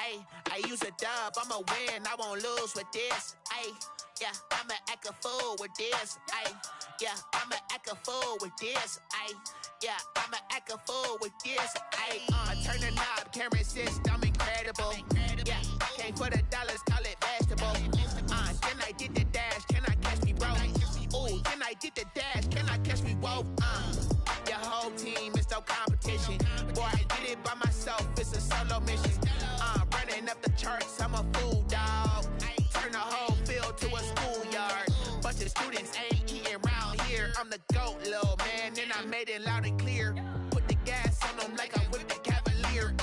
Ayy, I use a dub, I'ma win, I won't lose with this. Ayy, yeah, I'ma act a fool with this. Ayy, yeah, I'ma act a fool with this. Ayy, yeah, I'ma act a fool with this. Ayy, turn the knob, camera assist, I'm incredible. Yeah, came for the dollars, call it vegetable. Then I did the dash, can I catch me, bro? Ooh, then I did the dash, can I catch me, whoa? Your whole team is no competition. Boy, I did it by myself, it's a solo mission. Running up the charts, I'm a fool, dog. Turn the whole field to a schoolyard. Bunch of students ain't eating round here. I'm the GOAT, little man, and I made it loud and clear. Put the gas on them like I'm with the Cavalier.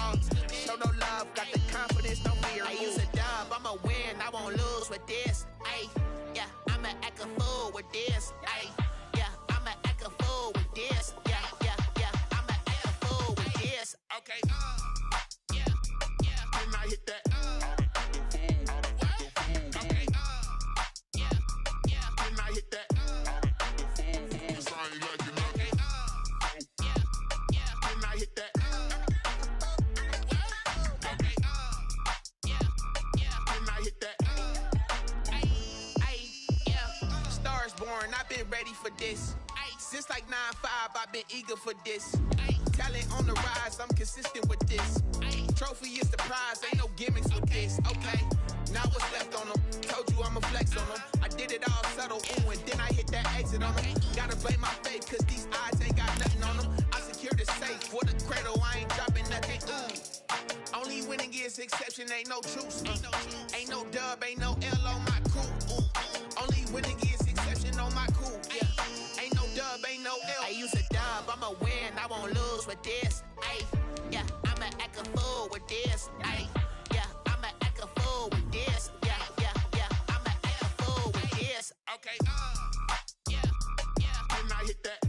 Show no love, got the confidence, no fear. I use a dub, I'ma win, I won't lose with this. Ayy, yeah, I'ma act a fool with this. Ayy, yeah, I'ma act a fool with this. Yeah, yeah, yeah, I'ma act a fool with this. Okay, yeah, yeah, can I hit that? Okay, yeah, yeah, can I hit that? Cause I ain't like it. Okay, yeah, yeah, can I hit that? Okay, yeah, yeah, can I hit that? Stars born, I've been ready for this. Since like 9-5, I've been eager for this. Talent on the rise, I'm consistent with this. Trophy is the prize, ain't no gimmicks with this. Okay, now what's left on them? Told you I'ma flex on them. I did it all subtle, ooh, and then I hit that exit on them. Gotta blame my faith, cause these odds ain't got nothing on them. I secure the safe for the cradle, I ain't dropping nothing, ooh. Only winning is exception, ain't no truce. Ain't no dub, ain't no L on my crew. Ooh. Only winning is exception on my cool. Yeah. Ain't no dub, ain't no L. I use a dub, I'ma win, I won't lose with this. Ayy, yeah, I'ma act a fool with this. Ayy, yeah, I'ma act a fool with this. Yeah, yeah, yeah, I'ma act a fool with this. Okay, yeah, yeah, can I hit that?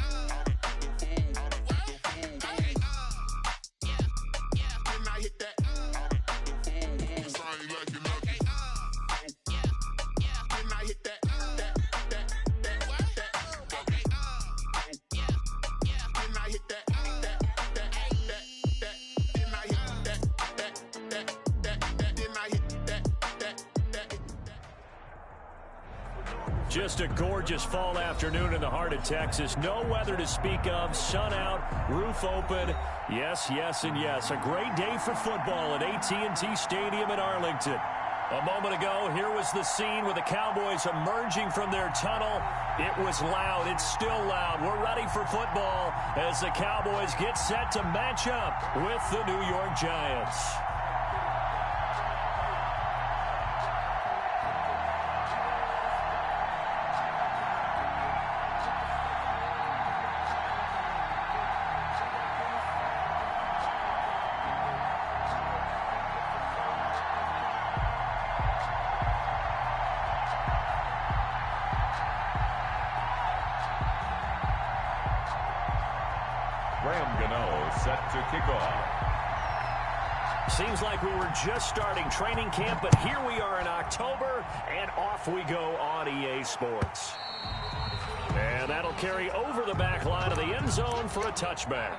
Okay, yeah, yeah, can I hit that? Cause I ain't like it. Okay, yeah, yeah, can I hit that? Just a gorgeous fall afternoon in the heart of Texas. No weather to speak of. Sun out, roof open. Yes, yes, and yes. A great day for football at AT&T Stadium in Arlington. A moment ago, here was the scene with the Cowboys emerging from their tunnel. It was loud. It's still loud. We're ready for football as the Cowboys get set to match up with the New York Giants. Set to kick off. Seems like we were just starting training camp, but here we are in October, and off we go on EA Sports. And that'll carry over the back line of the end zone for a touchback.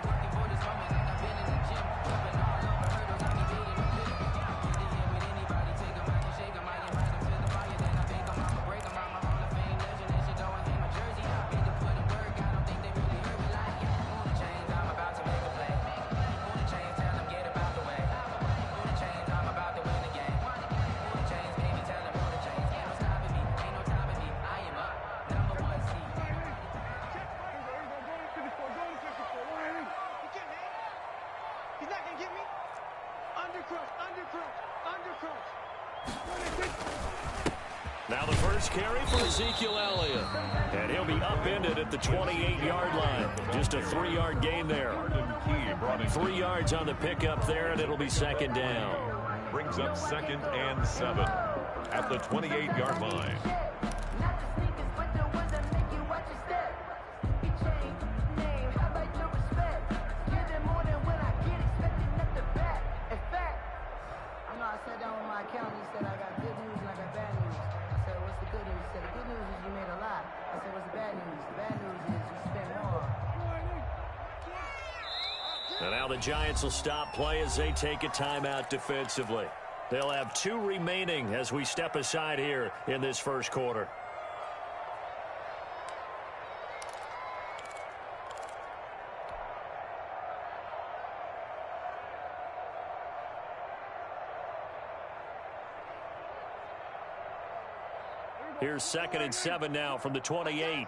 Now the first carry for Ezekiel Elliott. And he'll be upended at the 28-yard line. Just a 3-yard gain there. 3 yards on the pickup there, and it'll be second down. Brings up 2nd and 7 at the 28-yard line. And now the Giants will stop play as they take a timeout defensively. They'll have 2 remaining as we step aside here in this first quarter. Here's 2nd and 7 now from the 28.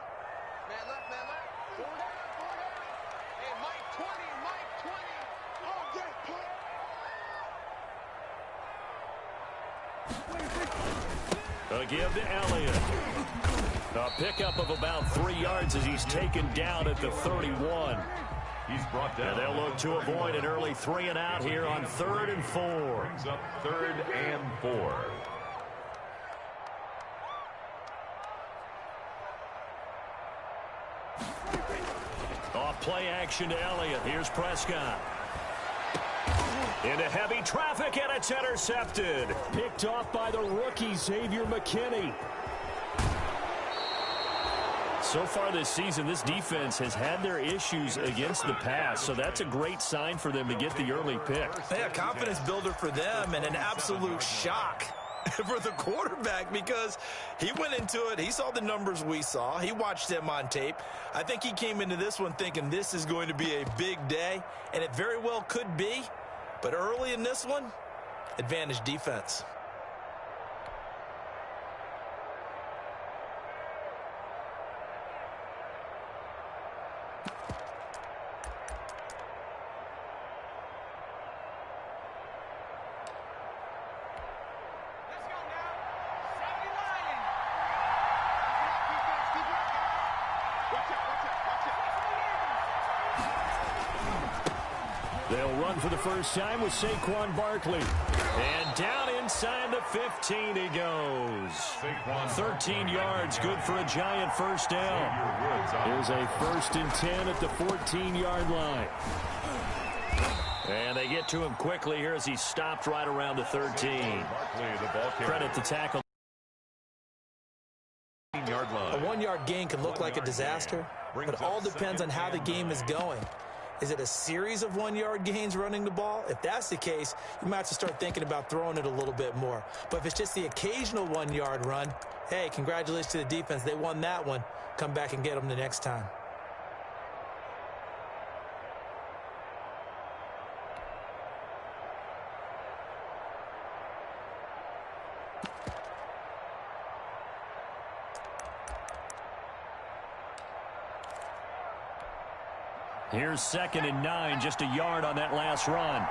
A give to Elliott. A pickup of about 3 yards as he's taken down at the 31. He's brought down. And they'll look to avoid an early 3 and out here on 3rd and 4. Brings up 3rd and 4. Off play action to Elliott. Here's Prescott. Into heavy traffic, and it's intercepted. Picked off by the rookie, Xavier McKinney. So far this season, this defense has had their issues against the pass, so that's a great sign for them to get the early pick. Yeah, confidence builder for them and an absolute shock for the quarterback because he went into it. He saw the numbers we saw. He watched them on tape. I think he came into this one thinking this is going to be a big day, and it very well could be. But early in this one, advantage defense. They'll run for the first time with Saquon Barkley. And down inside the 15 he goes. 13 yards, good for a giant first down. Here's a 1st and 10 at the 14-yard line. And they get to him quickly here as he stopped right around the 13. Credit the tackle. A 1-yard gain can look like a disaster, but it all depends on how the game is going. Is it a series of 1-yard gains running the ball? If that's the case, you might have to start thinking about throwing it a little bit more. But if it's just the occasional 1-yard run, hey, congratulations to the defense. They won that one. Come back and get them the next time. Here's 2nd and 9, just a yard on that last run.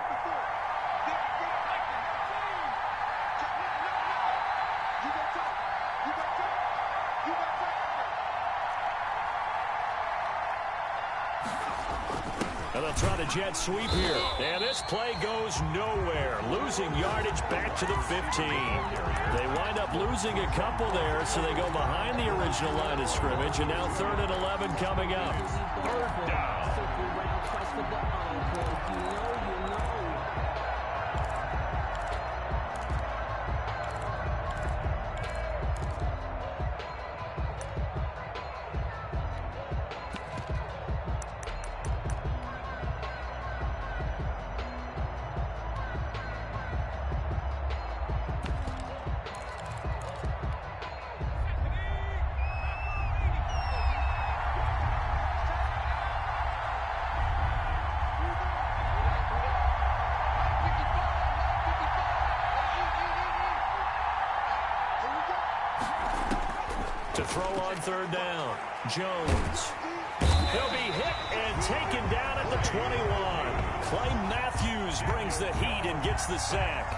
And they'll try the jet sweep here. And this play goes nowhere. Losing yardage back to the 15. They wind up losing a couple there, so they go behind the original line of scrimmage. And now 3rd and 11 coming up. 3rd down. To throw on 3rd down, Jones. He'll be hit and taken down at the 21. Clay Matthews brings the heat and gets the sack.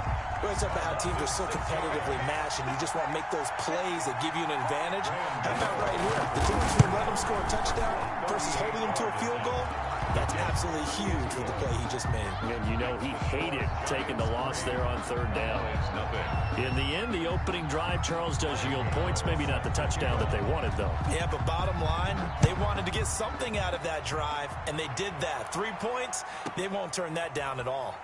Well, it's about how teams are so competitively matched, and you just want to make those plays that give you an advantage. How about right here? The difference between letting them score a touchdown versus holding them to a field goal, that's absolutely huge with the play he just made. And you know he hated taking the loss there on 3rd down. In the end, the opening drive, Charles, does yield points. Maybe not the touchdown that they wanted, though. Yeah, but bottom line, they wanted to get something out of that drive, and they did that. 3 points, they won't turn that down at all.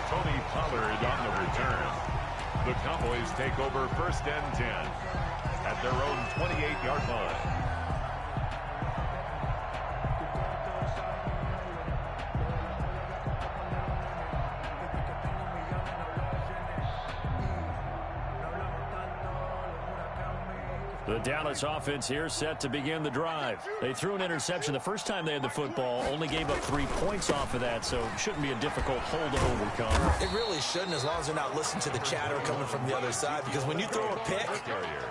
Tony Pollard on the return. The Cowboys take over 1st and 10 at their own 28-yard line. The Dallas offense here set to begin the drive. They threw an interception the first time they had the football, only gave up 3 points off of that, so it shouldn't be a difficult hole to overcome. It really shouldn't, as long as they're not listening to the chatter coming from the other side, because when you throw a pick,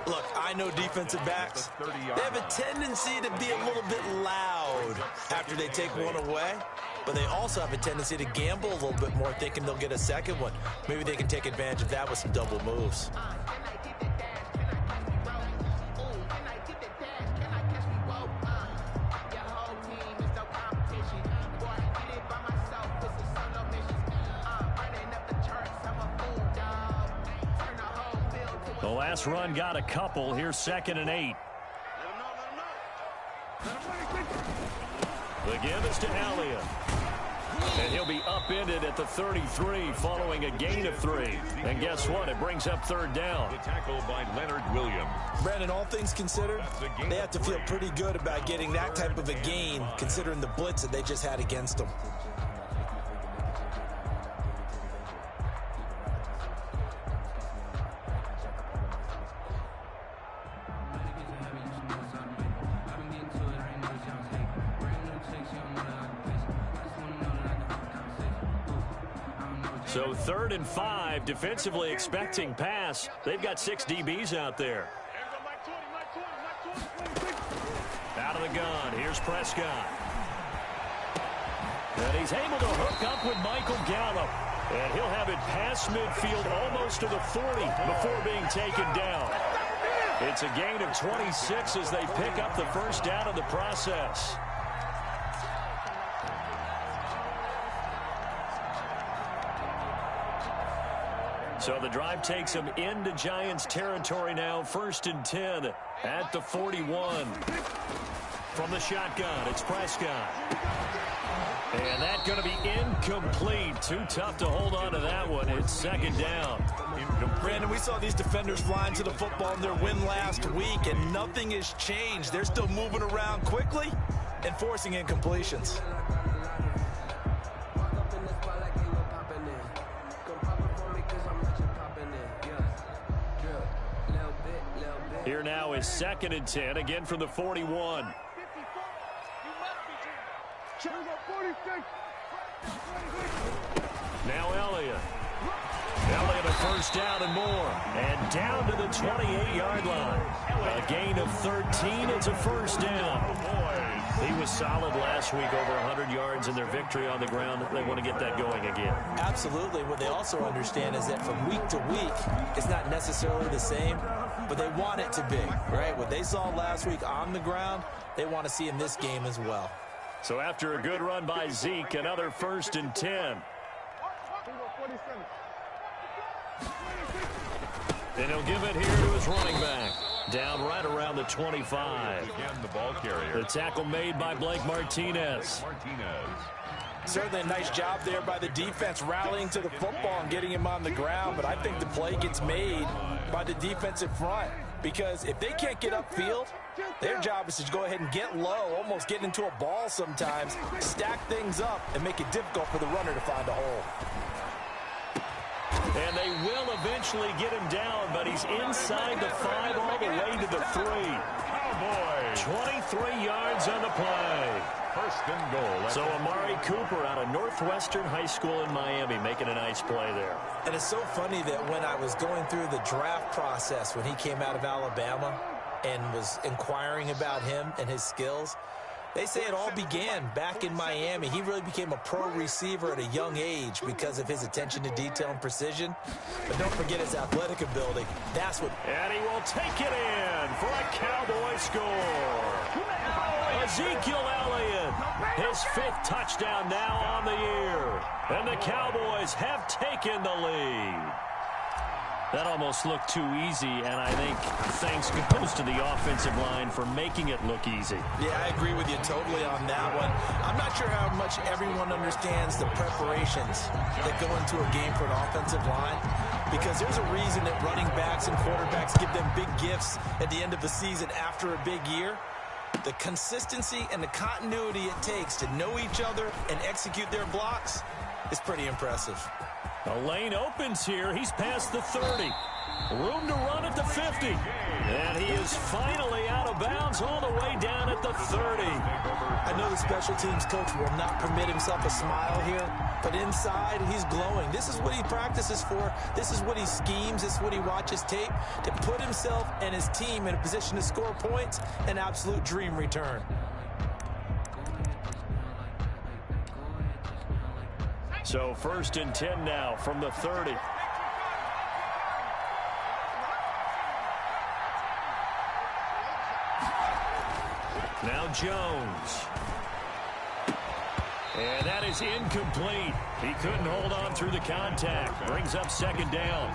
look, I know defensive backs, they have a tendency to be a little bit loud after they take one away, but they also have a tendency to gamble a little bit more, thinking they'll get a second one. Maybe they can take advantage of that with some double moves. The last run got a couple. Here's 2nd and 8. The give is to Elliott. And he'll be upended at the 33 following a gain of 3. And guess what? It brings up 3rd down. The tackle by Leonard Williams. Brandon, all things considered, they have to feel pretty good about getting that type of a gain, considering the blitz that they just had against them. So 3rd and 5, defensively expecting pass. They've got 6 DBs out there. Out of the gun, here's Prescott. And he's able to hook up with Michael Gallup. And he'll have it past midfield almost to the 40 before being taken down. It's a gain of 26 as they pick up the first down in the process. So the drive takes them into Giants territory now. 1st and 10 at the 41. From the shotgun, it's Prescott. And that's going to be incomplete. Too tough to hold on to that one. It's 2nd down. Brandon, we saw these defenders flying to the football in their win last week, and nothing has changed. They're still moving around quickly and forcing incompletions. Here now is 2nd and 10, again from the 41. Now Elliott. Elliott a first down and more. And down to the 28-yard line. A gain of 13. It's a first down. He was solid last week, over 100 yards in their victory on the ground. They want to get that going again. Absolutely. What they also understand is that from week to week, it's not necessarily the same, but they want it to be, right? What they saw last week on the ground, they want to see in this game as well. So after a good run by Zeke, another 1st and 10. And he'll give it here to his running back. Down right around the 25. Again, the ball carrier. The tackle made by Blake Martinez. Certainly a nice job there by the defense, rallying to the football and getting him on the ground. But I think the play gets made by the defensive front, because if they can't get upfield, their job is to go ahead and get low, almost get into a ball sometimes, stack things up, and make it difficult for the runner to find a hole. And they will eventually get him down, but he's inside the 5 all the way to the 3. Cowboys. 23 yards on the play. 1st and goal. So Amari Cooper out of Northwestern High School in Miami making a nice play there. And it's so funny that when I was going through the draft process when he came out of Alabama and was inquiring about him and his skills, they say it all began back in Miami. He really became a pro receiver at a young age because of his attention to detail and precision. But don't forget his athletic ability. That's what... And he will take it in for a Cowboy score. Ezekiel Elliott, his 5th touchdown now on the year. And the Cowboys have taken the lead. That almost looked too easy, and I think thanks goes to the offensive line for making it look easy. Yeah, I agree with you totally on that one. I'm not sure how much everyone understands the preparations that go into a game for an offensive line, because there's a reason that running backs and quarterbacks give them big gifts at the end of the season after a big year. The consistency and the continuity it takes to know each other and execute their blocks is pretty impressive. The lane opens here. He's past the 30. Room to run at the 50. And he is finally out of bounds all the way down at the 30. I know the special teams coach will not permit himself a smile here, but inside, he's glowing. This is what he practices for. This is what he schemes. This is what he watches tape to put himself and his team in a position to score points. An absolute dream return. So 1st and 10 now from the 30. Now Jones. And that is incomplete. He couldn't hold on through the contact. Brings up 2nd down.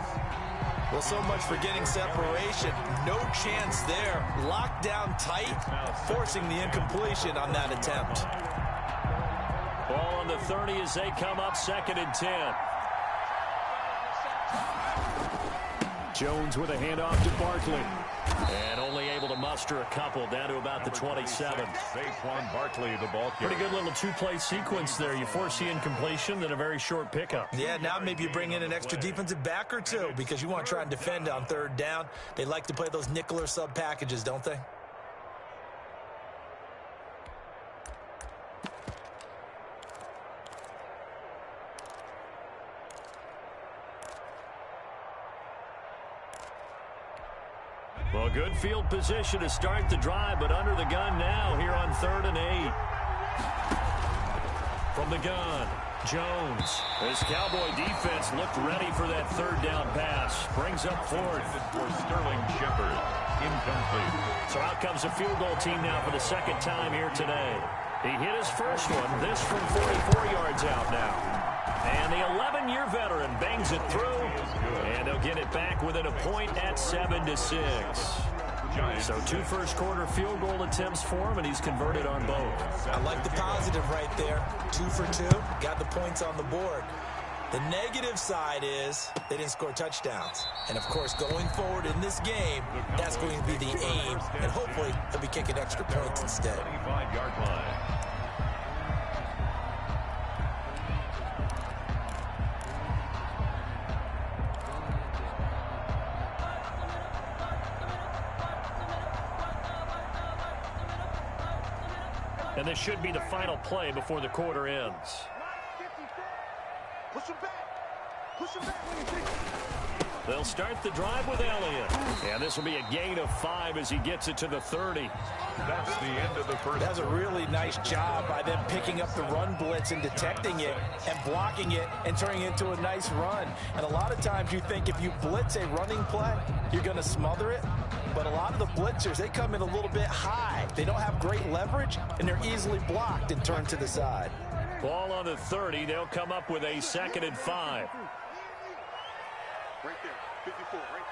Well, so much for getting separation. No chance there. Locked down tight, forcing the incompletion on that attempt. Ball on the 30 as they come up 2nd and 10. Jones with a handoff to Barkley. And only able to muster a couple down to about the 27. Saquon Barkley, the ball carrier. Pretty good little two-play sequence there. You force the incompletion, then a very short pickup. Yeah, now maybe you bring in an extra defensive back or two because you want to try and defend on 3rd down. They like to play those nickel or sub packages, don't they? Well, good field position to start the drive, but under the gun now here on 3rd and 8. From the gun, Jones. His Cowboy defense looked ready for that 3rd down pass. Brings up 4th. For Sterling Shepard. Incomplete. So out comes the field goal team now for the 2nd time here today. He hit his first one, this from 44 yards out now. And the 11-year veteran bangs it through, and they'll get it back within a point at 7-6. So 2 first-quarter field goal attempts for him, and he's converted on both. I like the positive right there. 2 for 2, got the points on the board. The negative side is they didn't score touchdowns. And, of course, going forward in this game, that's going to be the aim, and hopefully they'll be kicking extra points instead. 25-yard line. And this should be the final play before the quarter ends. Push him back. Push him back. They'll start the drive with Elliott. And this will be a gain of 5 as he gets it to the 30. That's the end of the first. That was a really nice job by them picking up the run blitz and detecting it and blocking it and turning it into a nice run. And a lot of times you think if you blitz a running play, you're going to smother it. But a lot of the blitzers, they come in a little bit high. They don't have great leverage, and they're easily blocked and turned to the side. Ball on the 30. They'll come up with a 2nd and 5. Right there. 54. Right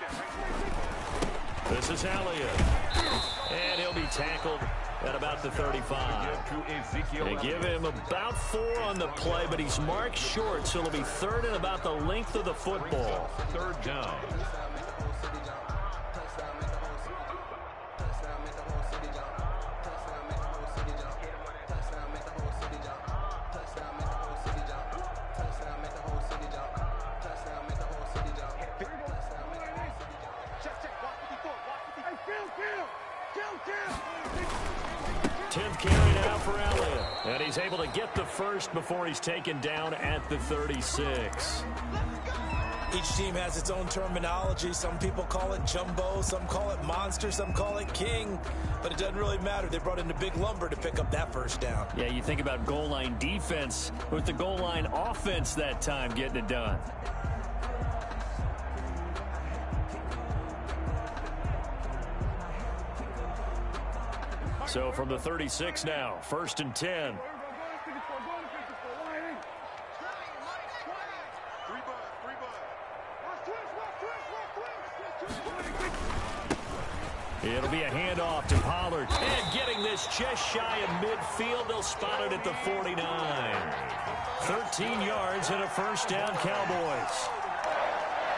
there. This is Elliott. And he'll be tackled at about the 35. They give him about 4 on the play, but he's marked short, so it'll be 3rd and about the length of the football. 3rd down. And he's able to get the first before he's taken down at the 36. Each team has its own terminology. Some people call it jumbo, some call it monster, some call it king. But it doesn't really matter. They brought in the big lumber to pick up that first down. Yeah, you think about goal line defense with the goal line offense that time getting it done. So from the 36 now, 1st and 10. It'll be a handoff to Pollard. And getting this just shy of midfield. They'll spot it at the 49. 13 yards and a first down, Cowboys.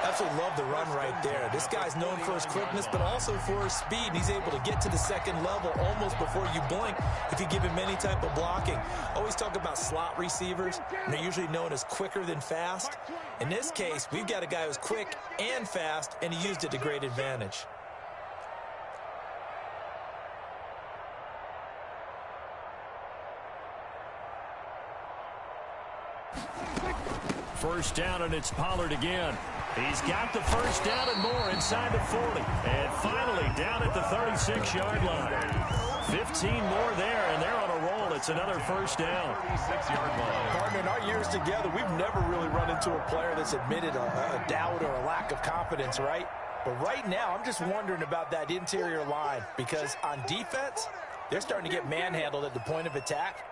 Absolutely love the run right there. This guy's known for his quickness, but also for his speed. And he's able to get to the second level almost before you blink if you give him any type of blocking. Always talk about slot receivers, and they're usually known as quicker than fast. In this case, we've got a guy who's quick and fast, and he used it to great advantage. First down, and it's Pollard again. He's got the first down and more inside the 40. And finally down at the 36-yard line. 15 more there, and they're on a roll. It's another first down. 36-yard line. Partner, in our years together, we've never really run into a player that's admitted a doubt or a lack of confidence, right? But right now, I'm just wondering about that interior line, because on defense, they're starting to get manhandled at the point of attack.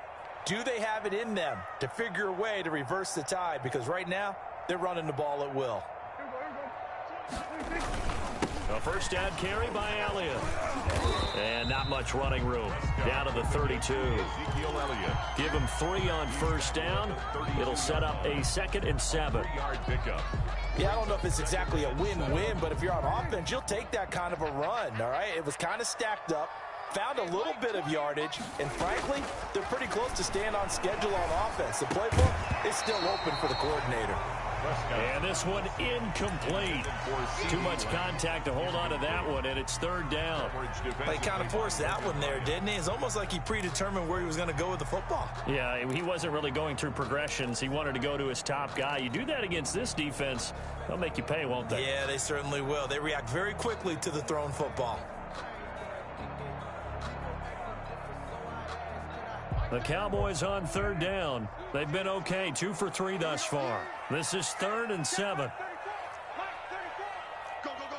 Do they have it in them to figure a way to reverse the tide? Because right now, they're running the ball at will. A first down carry by Elliott. And not much running room. Down to the 32. Give him 3 on first down. It'll set up a 2nd and 7. Yeah, I don't know if it's exactly a win-win, but if you're on offense, you'll take that kind of a run, all right? It was kind of stacked up. Found a little bit of yardage, and frankly, they're pretty close to staying on schedule on offense. The playbook is still open for the coordinator. And this one incomplete. Too much contact to hold on to that one, and it's 3rd down. He kind of forced that one there, didn't he? It's almost like he predetermined where he was going to go with the football. Yeah, he wasn't really going through progressions. He wanted to go to his top guy. You do that against this defense, they'll make you pay, won't they? Yeah, they certainly will. They react very quickly to the thrown football. The Cowboys on 3rd down. They've been okay, 2 for 3 thus far. This is 3rd and 7. Go, go, go.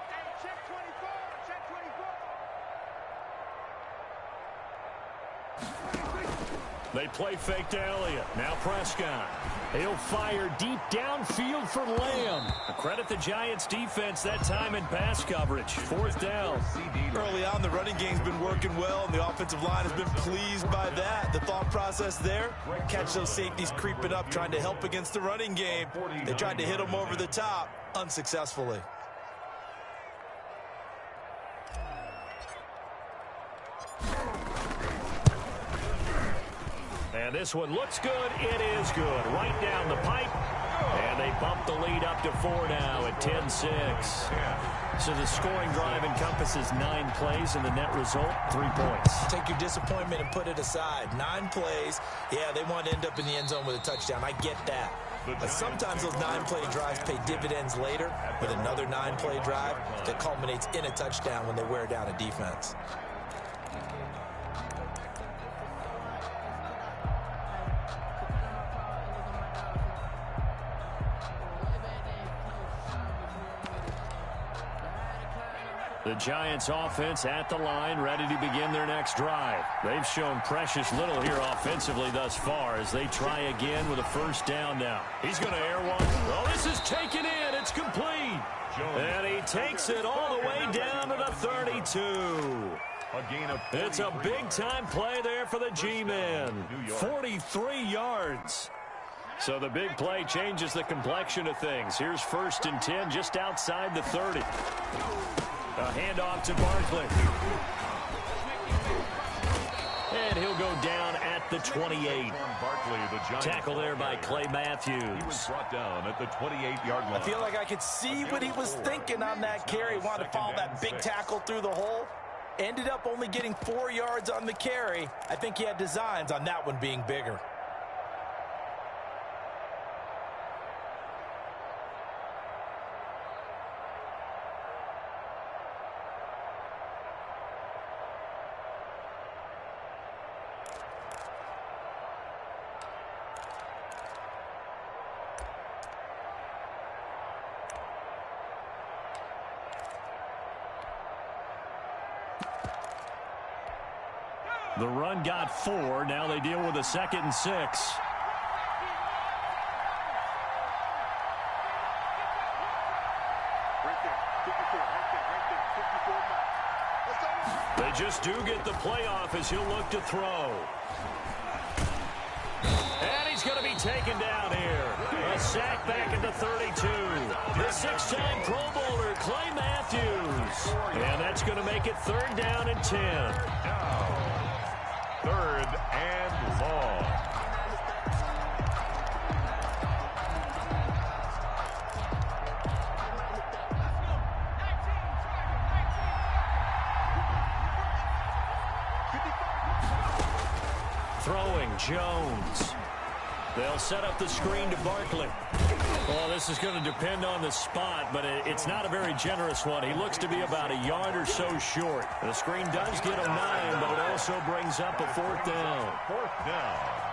Hey, check 24, check 24. They play fake to Elliott. Now Prescott. He'll fire deep downfield for Lamb. Credit the Giants defense that time in pass coverage. 4th down. Early on, the running game's been working well, and the offensive line has been pleased by that. The thought process there, catch those safeties creeping up, trying to help against the running game. They tried to hit them over the top, unsuccessfully. And this one looks good. It is good. Right down the pipe. And they bump the lead up to 4 now at 10-6. So the scoring drive encompasses 9 plays, and the net result, 3 points. Take your disappointment and put it aside. 9 plays. Yeah, they want to end up in the end zone with a touchdown. I get that. But sometimes those 9-play drives pay dividends later with another 9-play drive that culminates in a touchdown when they wear down a defense. The Giants offense at the line, ready to begin their next drive. They've shown precious little here offensively thus far as they try again with a first down now. He's going to air one. Oh, this is taken in. It's complete. And he takes it all the way down to the 32. It's a big-time play there for the G-men. 43 yards. So the big play changes the complexion of things. Here's 1st and 10 just outside the 30. A handoff to Barkley. And he'll go down at the 28. Tackle there by Clay Matthews. He was brought down at the 28-yard line. I feel like I could see what he was thinking on that carry. He wanted to follow that big tackle through the hole. Ended up only getting 4 yards on the carry. I think he had designs on that one being bigger. The run got 4. Now they deal with a 2nd and 6. They just do get the playoff as he'll look to throw. And he's going to be taken down here. A a sack back at the 32. The six-time Pro Bowler, Clay Matthews. And that's going to make it 3rd down and 10. Now, 3rd and long. Throwing Jones. They'll set up the screen to Barkley. Well, this is going to depend on the spot, but it's not a very generous one. He looks to be about a yard or so short. The screen does get him 9, but it also brings up a 4th down. 4th down.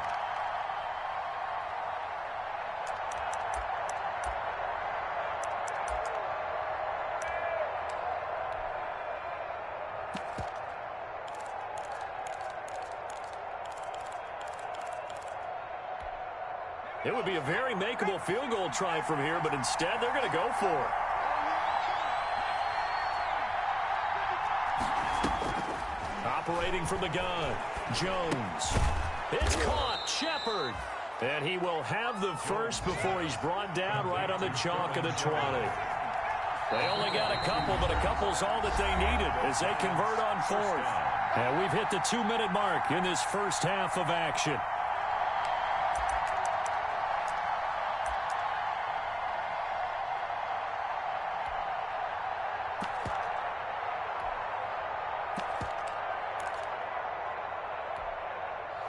It would be a very makeable field goal try from here, but instead they're going to go for it. Operating from the gun, Jones. It's caught, Shepard. And he will have the first before he's brought down right on the chalk of the 20. They only got a couple, but a couple's all that they needed as they convert on 4th. And we've hit the 2-minute mark in this first half of action.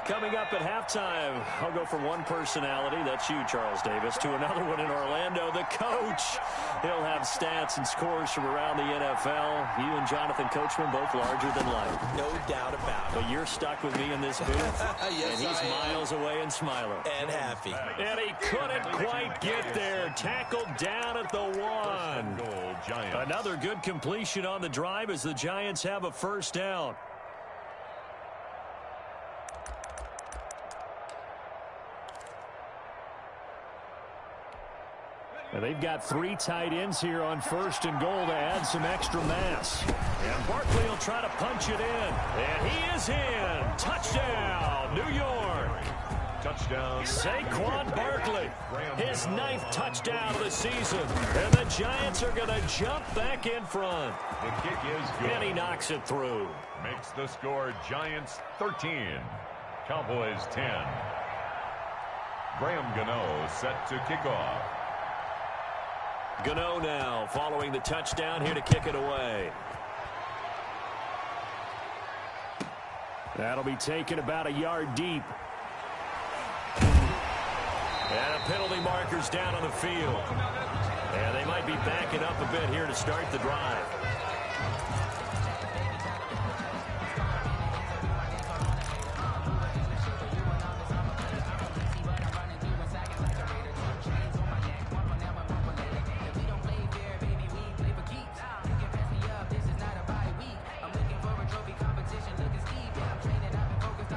Coming up at halftime, I'll go from one personality, that's you, Charles Davis, to another one in Orlando, the coach. He'll have stats and scores from around the NFL. You and Jonathan Coachman both larger than life. No doubt about it. But you're stuck with me in this booth, yes, and he's miles away and smiling. And happy. And he couldn't quite get there. Tackled down at the 1. Goal, Giants. Another good completion on the drive as the Giants have a first down. And they've got 3 tight ends here on 1st and goal to add some extra mass. And Barkley will try to punch it in. And he is in. Touchdown, New York. Touchdown. Saquon Barkley, his 9th touchdown of the season. And the Giants are going to jump back in front. The kick is good. And he knocks it through. Makes the score Giants 13. Cowboys 10. Graham Gano set to kick off. Gano now following the touchdown here to kick it away. That'll be taken about a yard deep. And a penalty marker's down on the field. And they might be backing up a bit here to start the drive.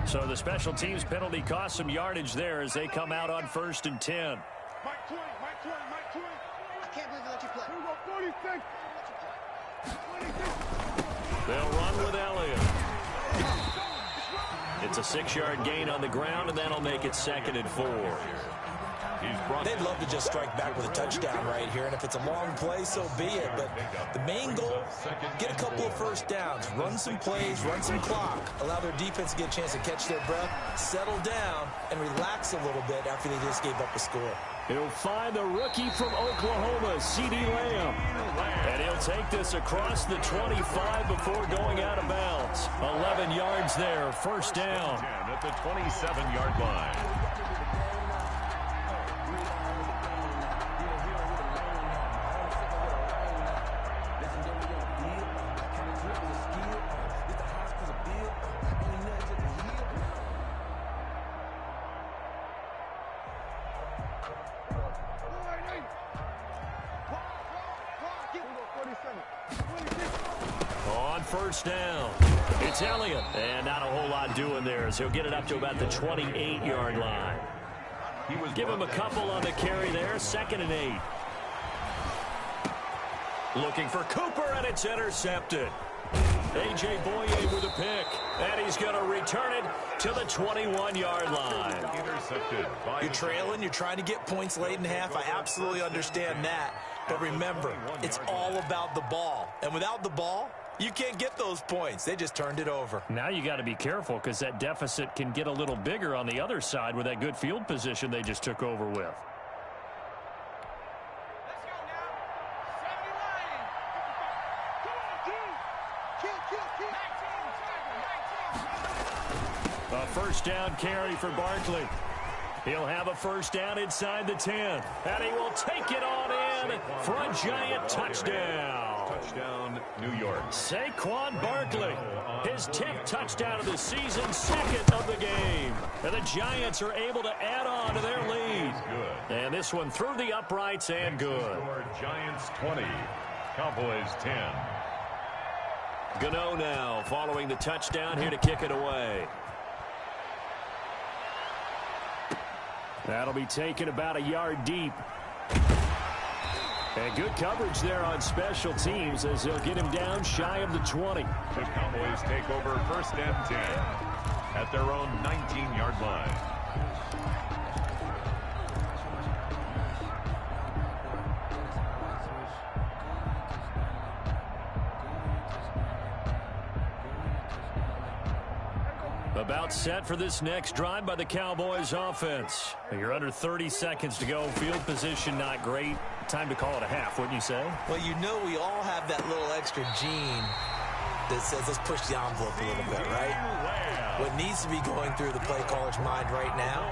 So the special teams penalty cost some yardage there as they come out on 1st and 10. Mike 20. I can't believe they let you play. Here we go, 46. They'll run with Elliott. It's a 6-yard gain on the ground, and that'll make it 2nd and 4. They'd love to just strike back with a touchdown right here, and if it's a long play, so be it. But the main goal, get a couple of first downs, run some plays, run some clock, allow their defense to get a chance to catch their breath, settle down, and relax a little bit after they just gave up a score. He'll find the rookie from Oklahoma, C.D. Lamb. And he'll take this across the 25 before going out of bounds. 11 yards there, first down. At the 27-yard line. On first down, it's Elliott. And not a whole lot doing there as he'll get it up to about the 28-yard line. Give him a couple on the carry there, 2nd and 8. Looking for Cooper, and it's intercepted. A.J. Boye with a pick. And he's going to return it to the 21-yard line. Intercepted. You're trailing. You're trying to get points late in half. I absolutely understand that. But remember, it's all about the ball. And without the ball, you can't get those points. They just turned it over. Now you got to be careful because that deficit can get a little bigger on the other side with that good field position they just took over with. A first down carry for Barkley. He'll have a first down inside the 10. And he will take it on in for a giant touchdown. Touchdown, New York. Saquon Barkley, his 10th touchdown of the season, second of the game. And the Giants are able to add on to their lead. Good. And this one through the uprights and good. Giants 20, Cowboys 10. Gano now following the touchdown here to kick it away. That'll be taken about a yard deep. And good coverage there on special teams as they'll get him down shy of the 20. The Cowboys take over first and 10 at their own 19-yard line. About set for this next drive by the Cowboys offense. You're under 30 seconds to go. Field position not great. Time to call it a half, wouldn't you say? Well, you know we all have that little extra gene that says let's push the envelope a little bit, right? What needs to be going through the play caller's mind right now,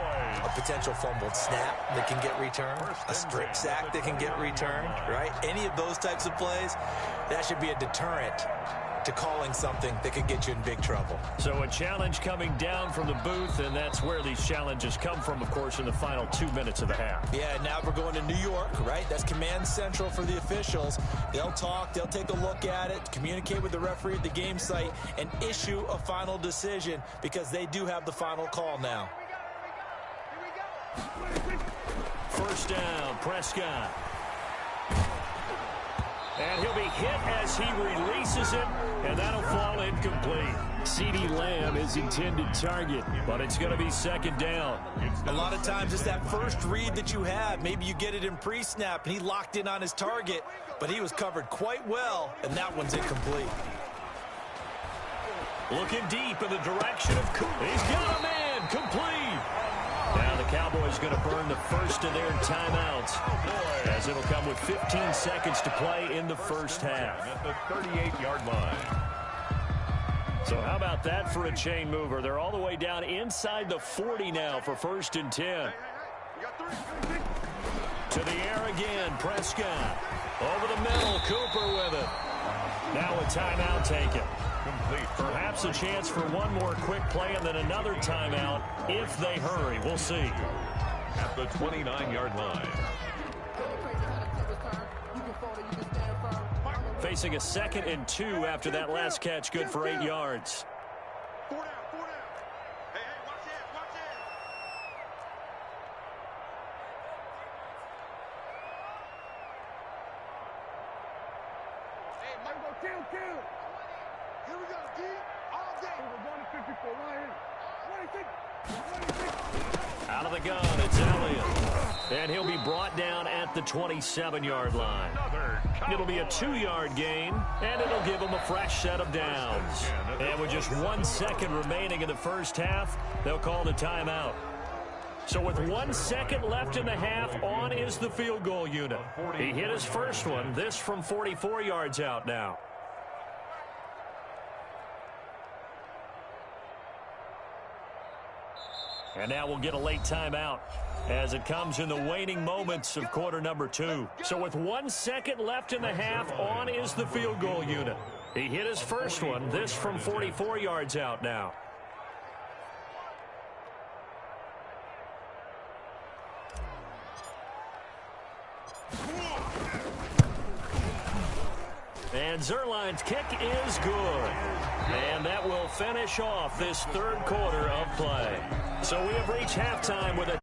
a potential fumbled snap that can get returned, a strip sack that can get returned, right? Any of those types of plays, that should be a deterrent to calling something that could get you in big trouble. So a challenge coming down from the booth, and that's where these challenges come from, of course, in the final 2 minutes of the half. Yeah, now we're going to New York, right? That's command central for the officials. They'll talk, they'll take a look at it, communicate with the referee at the game site, and issue a final decision because they do have the final call now. First down, Prescott. And he'll be hit as he releases it, and that'll fall incomplete. CeeDee Lamb is intended target, but it's going to be second down. A lot of times it's that first read that you have. Maybe you get it in pre-snap, and he locked in on his target, but he was covered quite well, and that one's incomplete. Looking deep in the direction of Cooper. He's got a man, complete. Now the Cowboys going to burn the first of their timeouts as it'll come with 15 seconds to play in the first half. At the 38-yard line. So how about that for a chain mover? They're all the way down inside the 40 now for first and 10. To the air again, Prescott. Over the middle, Cooper with it. Now a timeout taken. Complete. Perhaps a chance for one more quick play and then another timeout if they hurry. We'll see. At the 29-yard line. Facing a 2nd and 2 after that last catch, good for 8 yards. Four down. Hey, watch it. Hey, Michael, kill. Here we go, D. All day. We're 154 right here. 26. Out of the gun, it's Elliott. And he'll be brought down at the 27-yard line. It'll be a 2-yard gain, and it'll give them a fresh set of downs. And with just 1 second remaining in the first half, they'll call the timeout. So with 1 second left in the half, on is the field goal unit. He hit his first one, this from 44 yards out now. And now we'll get a late timeout as it comes in the waning moments of quarter number 2. So with 1 second left in the half, on is the field goal unit. He hit his first one, this from 44 yards out now. And Zerline's kick is good. And that will finish off this third quarter of play. So we have reached halftime with a